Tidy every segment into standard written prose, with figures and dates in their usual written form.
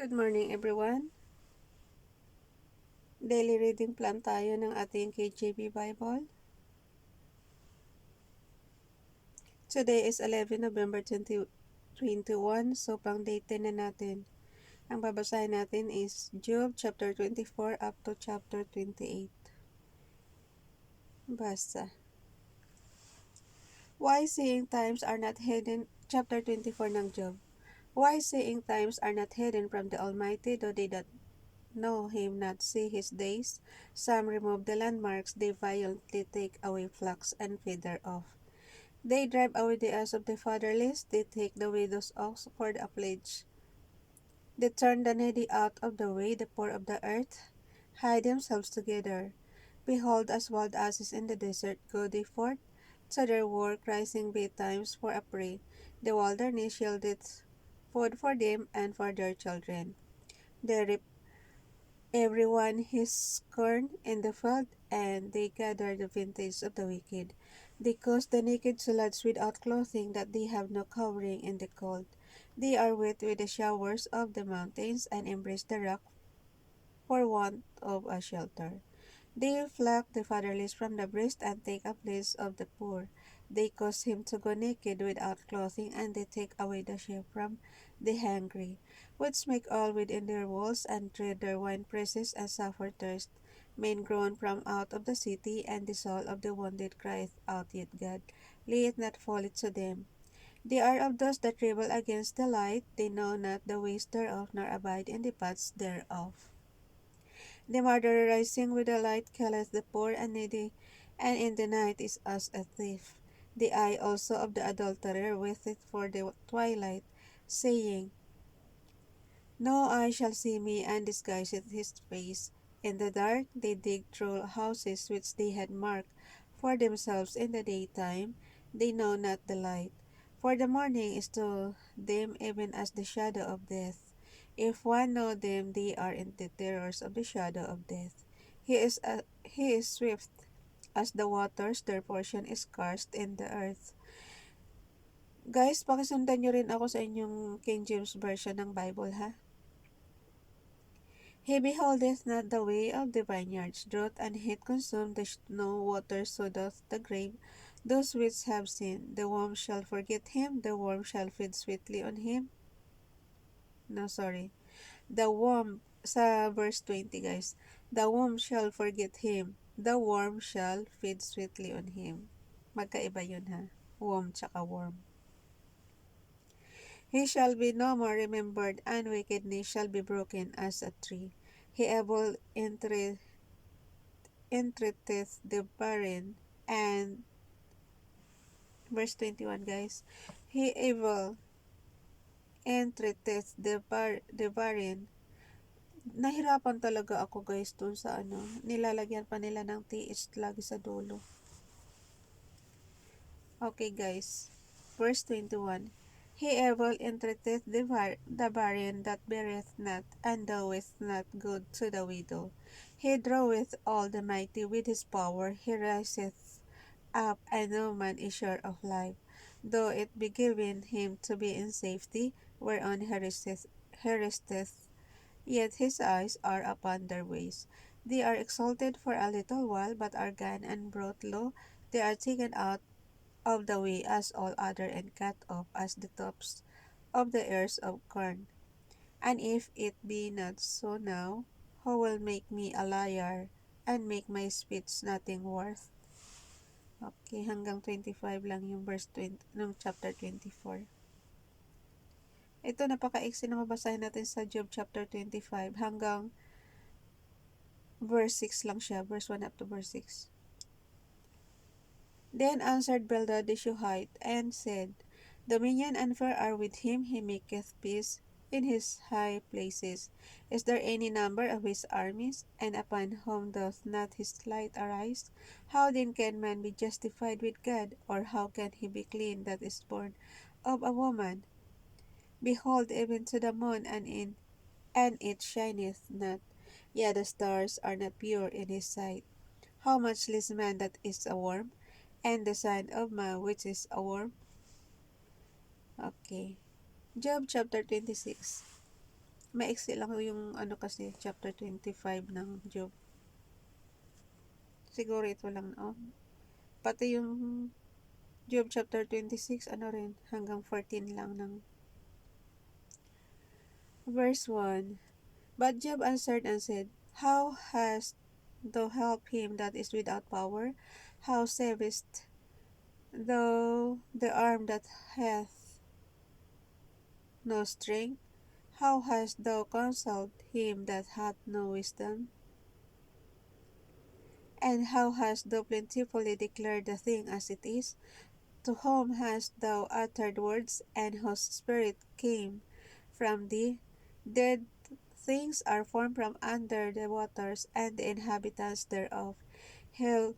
Good morning everyone. Daily reading plan tayo ng ating KJV Bible. Today is 11 November 2021, so pang day 10 na natin. Ang babasahin natin is Job chapter 24 up to chapter 28. Basta. Why saying times are not hidden? Chapter 24 ng Job. Why saying times are not hidden from the Almighty, though they that know him not see his days? Some remove the landmarks, they violently take away flocks and feed thereof. They drive away the ass of the fatherless, they take the widow's ox for the pledge. They turn the needy out of the way, the poor of the earth hide themselves together. Behold, as wild asses in the desert go they forth to their work, rising betimes for a prey. The wilderness yieldeth food for them and for their children. They reap every one his corn in the field, and they gather the vintage of the wicked. They cause the naked to lodge without clothing, that they have no covering in the cold. They are wet with the showers of the mountains, and embrace the rock for want of a shelter. They pluck the fatherless from the breast, and take a place of the poor. They cause him to go naked without clothing, and they take away the sheep from the hungry, which make all within their walls, and tread their wine presses, and suffer thirst. Men groan from out of the city, and the soul of the wounded crieth out, yet God, lay it not fall it to them. They are of those that rebel against the light, they know not the ways thereof, nor abide in the paths thereof. The murderer rising with the light killeth the poor and needy, and in the night is as a thief. The eye also of the adulterer waiteth for the twilight, saying, no eye shall see me, and disguiseth his face. In the dark they dig through houses which they had marked for themselves in the daytime. They know not the light. For the morning is to them even as the shadow of death. If one know them, they are in the terrors of the shadow of death. He is swift as the waters, their portion is karst in the earth. Guys, pakisundan nyo rin ako sa inyong King James Version ng Bible, ha? He beholdeth not the way of the vineyards, drought and heat consume the snow, water so doth the grave. Those which have sinned, the worm shall forget him, the worm shall feed sweetly on him. No, sorry. The worm, sa verse 20 guys, the worm shall forget him, the worm shall feed sweetly on him. Magkaiba yun ha, worm tsaka worm. He shall be no more remembered, and wickedness shall be broken as a tree. He able entreateth the barren, and verse 21 guys, he evil entreateth the barren. Nahirapan talaga ako guys dun sa nilalagyan pa nila ng TH lagi sa dulo. Okay guys, verse 21, he evil entreateth the barren that beareth not, and doeth not good to the widow. He draweth all the mighty with his power, he riseth up, and no man is sure of life. Though it be given him to be in safety, whereon he resteth, yet his eyes are upon their ways. They are exalted for a little while, but are gone and brought low. They are taken out of the way as all other, and cut off as the tops of the ears of corn. And if it be not so now, who will make me a liar, and make my speech nothing worth? Okay, hanggang 25 lang yung verse 20 ng chapter 24. Ito, napaka-easy na mabasahin natin sa Job chapter 25. Hanggang verse 6 lang siya. Verse 1 up to verse 6. Then answered Bildad the Shuhite, and said, dominion and fear are with him, he maketh peace in his high places. Is there any number of his armies? And upon whom doth not his light arise? How then can man be justified with God? Or how can he be clean that is born of a woman? Behold, even to the moon, and it shineth not. Yet the stars are not pure in his sight. How much less man that is a worm, and the son of man which is a worm? Okay. Job chapter 26. Maiksi lang yung ano kasi, chapter 25 ng Job. Siguro ito lang, oh. Pati yung Job chapter 26, ano rin, hanggang 14 lang ng verse 1. But Job answered and said, How hast thou helped him that is without power? How savest thou the arm that hath no strength? How hast thou counseled him that hath no wisdom? And how hast thou plentifully declared the thing as it is? To whom hast thou uttered words, and whose spirit came from thee? Dead things are formed from under the waters, and the inhabitants thereof. Hell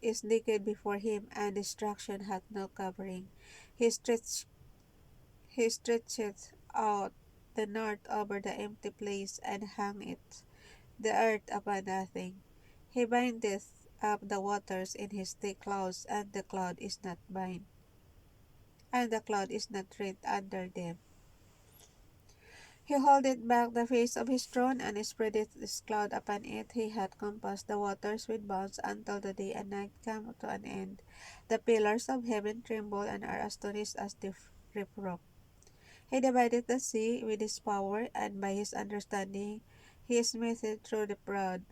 is naked before him, and destruction hath no covering. He stretch, he stretcheth out the north over the empty place, and hangeth the earth upon nothing. He bindeth up the waters in his thick clouds, and the cloud is not rent under them. He holdeth back the face of his throne, and spreadeth his cloud upon it. He hath compassed the waters with bounds until the day and night come to an end. The pillars of heaven tremble and are astonished as the reproof. He divideth the sea with his power, and by his understanding he smitheth through the proud.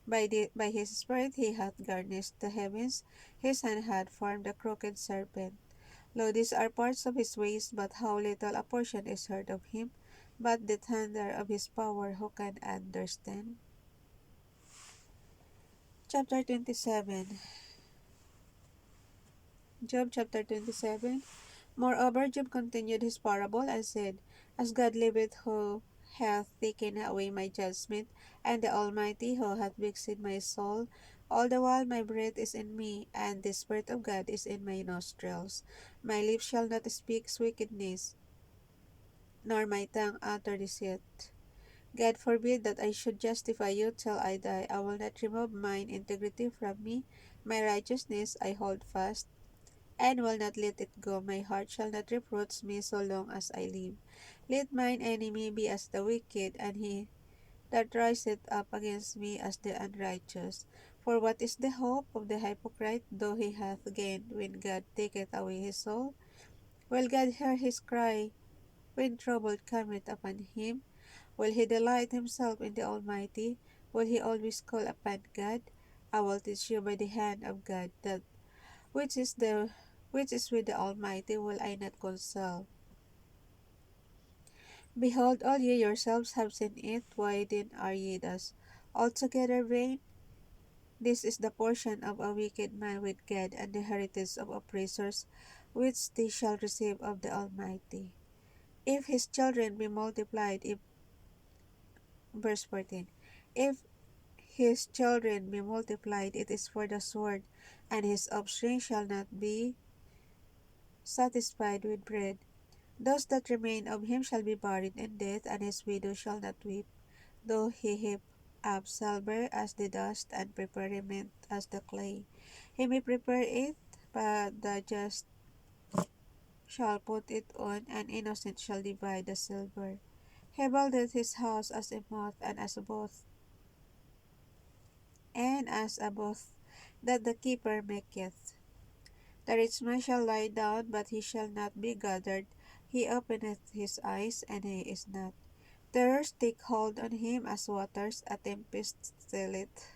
By his spirit he hath garnished the heavens, his hand hath formed the crooked serpent. Lo, these are parts of his ways, but how little a portion is heard of him. But the thunder of his power who can understand? Chapter 27. Job chapter 27. Moreover, Job continued his parable and said, As God liveth, who hath taken away my judgment, and the Almighty who hath fixed my soul, all the while my breath is in me, and the Spirit of God is in my nostrils. My lips shall not speak wickedness, nor my tongue utter deceit. God forbid that I should justify you till I die. I will not remove mine integrity from me. My righteousness I hold fast, and will not let it go. My heart shall not reproach me so long as I live. Let mine enemy be as the wicked, and he that riseth up against me as the unrighteous. For what is the hope of the hypocrite, though he hath gained, when God taketh away his soul? Will God hear his cry when trouble cometh upon him? Will he delight himself in the Almighty? Will he always call upon God? I will teach you by the hand of God that which is the which is with the Almighty will I not console. Behold, all ye yourselves have seen it. Why then are ye thus altogether vain? This is the portion of a wicked man with God, and the heritage of oppressors, which they shall receive of the Almighty. If his children be multiplied, if verse 14, if his children be multiplied, it is for the sword, and his offspring shall not be satisfied with bread. Those that remain of him shall be buried in death, and his widow shall not weep, though he heap up silver as the dust, and prepare raiment as the clay. He may prepare it, but the just shall put it on, and innocent shall divide the silver. He buildeth his house as a moth, and as a moth that the keeper maketh. The rich man shall lie down, but he shall not be gathered. He openeth his eyes, and he is not. Terrors take hold on him as waters, a tempest stealeth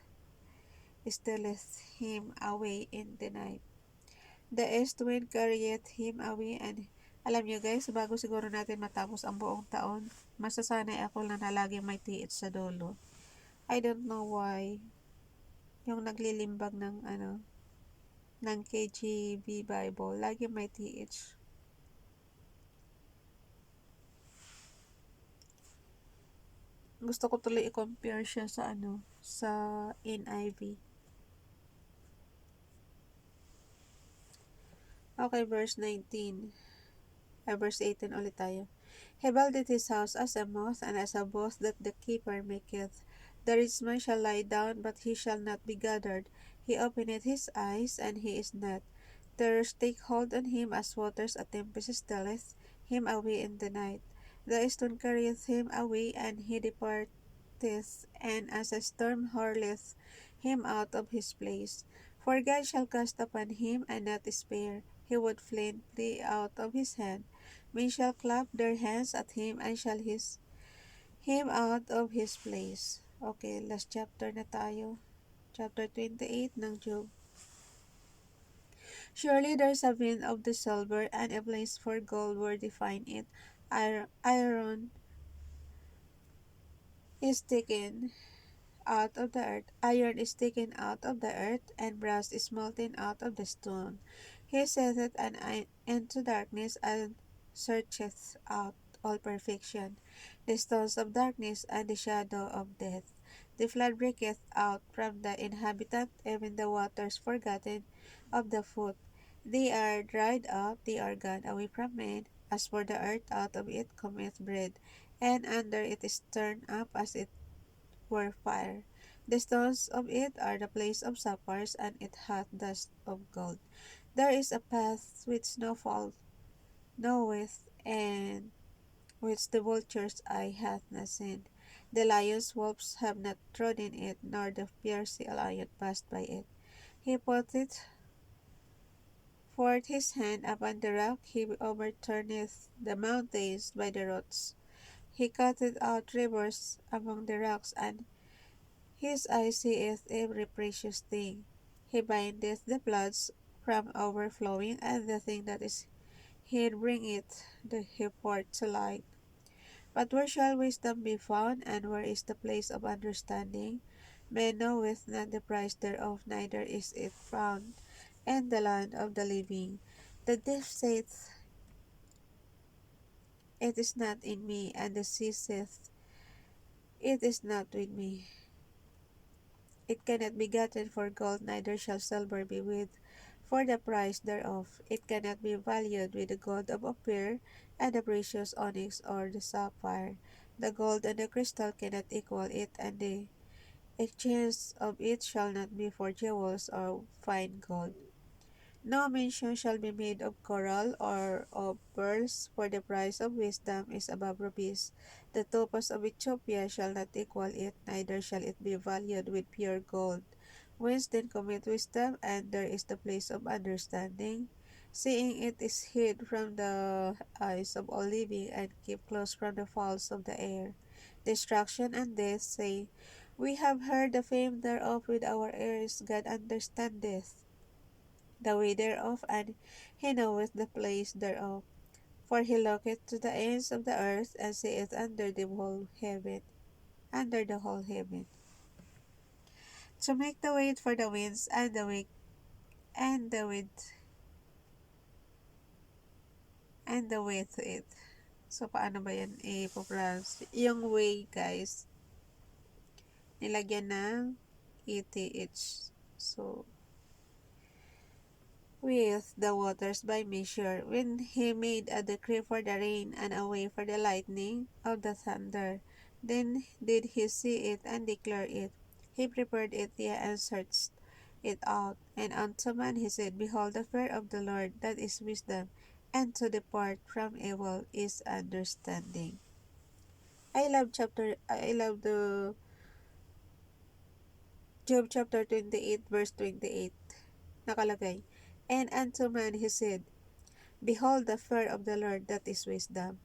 him away in the night. The east wind carrieth him away, and alam nyo guys, bago siguro natin matapos ang buong taon, masasanay ako na laging may tiit sa dulo. I don't know why. Yung naglilimbag ng KGB Bible, lagi may TH. Gusto ko tuloy i-compare siya sa NIV. Okay, verse 19. Verse 18 ulit tayo. He buildeth his house as a moth, and as a moth that the keeper maketh. The rich man shall lie down, but he shall not be gathered. He openeth his eyes, and he is not. Terrors take hold on him as waters, a tempest stealeth him away in the night. The stone carrieth him away, and he departeth, and as a storm hurleth him out of his place. For God shall cast upon him, and not spare. He would flee out of his hand. Men shall clap their hands at him, and shall hiss him out of his place. Okay, last chapter na tayo. Chapter 28 ng Job. Surely there's a vein of the silver, and a place for gold where they find it. Iron is taken out of the earth. Iron is taken out of the earth, and brass is molten out of the stone. He setteth an end to darkness, and searcheth out all perfection, the stones of darkness and the shadow of death. The flood breaketh out from the inhabitant, even the waters forgotten of the foot. They are dried up, they are gone away from men. As for the earth, out of it cometh bread, and under it is turned up as it were fire. The stones of it are the place of sapphires, and it hath dust of gold. There is a path which snowfall knoweth, and which the vulture's eye hath not seen. The lion's wolves have not trodden it, nor the fierce lion passed by it. He putteth forth his hand upon the rock, he overturneth the mountains by the roots. He cutteth out rivers among the rocks, and his eye seeth every precious thing. He bindeth the floods from overflowing, and the thing that is hid bringeth the forth to light. But where shall wisdom be found, and where is the place of understanding? Man knoweth not the price thereof, neither is it found in the land of the living. The deep saith, it is not in me, and the sea saith, it is not with me. It cannot be gotten for gold, neither shall silver be with for the price thereof. It cannot be valued with the gold of Ophir, and the precious onyx or the sapphire. The gold and the crystal cannot equal it, and the exchange of it shall not be for jewels or fine gold. No mention shall be made of coral or of pearls, for the price of wisdom is above rubies. The topaz of Ethiopia shall not equal it, neither shall it be valued with pure gold. Whence then cometh wisdom, and there is the place of understanding? Seeing it is hid from the eyes of all living, and kept close from the fowls of the air. Destruction and death say, we have heard the fame thereof with our ears. God understandeth the way thereof, and he knoweth the place thereof. For he looketh to the ends of the earth, and seeth under the whole heaven, to make the way for the winds, and the way, and the width, and the way to it. So, paano ba yan i-pronounce? Yung way, guys, nilagyan ng ETH. So, with the waters by measure, when he made a decree for the rain, and a way for the lightning of the thunder. Then did he see it, and declare it. He prepared it, yea, and searched it out. And unto man he said, behold, the fear of the Lord, that is wisdom, and to depart from evil is understanding. I love the Job chapter 28 verse 28. Nakalagay, and unto man he said, behold, the fear of the Lord, that is wisdom,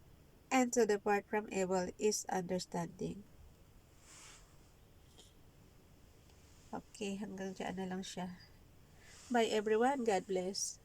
and to depart from evil is understanding. Okay, hanggang dyan na lang siya. Bye everyone. God bless.